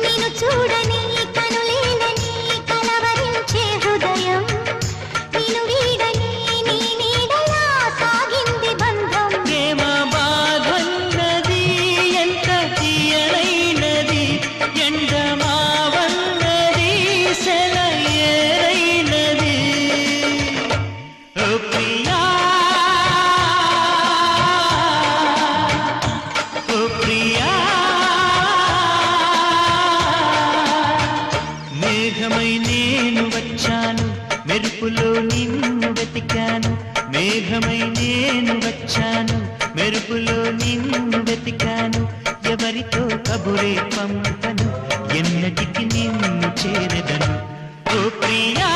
నిన్ను చూడని కనులేలని కలవరించే హృదయం నిన్ను వీడని నీ నీడలా సాగింది బంధం ప్రేమ బాధన్నది ఎంత తీయనైనది ఎండమావన్నది సెలయేరైనది ఓ ప్రియా ఓ ప్రియా మేఘమై నేను వచ్చాను మెరుపులో నిన్ను వెతికాను మేఘమై నేను వచ్చాను మెరుపులో నిన్ను వెతికాను ఎవరితో కబురే పంపను ఎన్నటికి నిన్ను చేరదను ఓ ప్రియా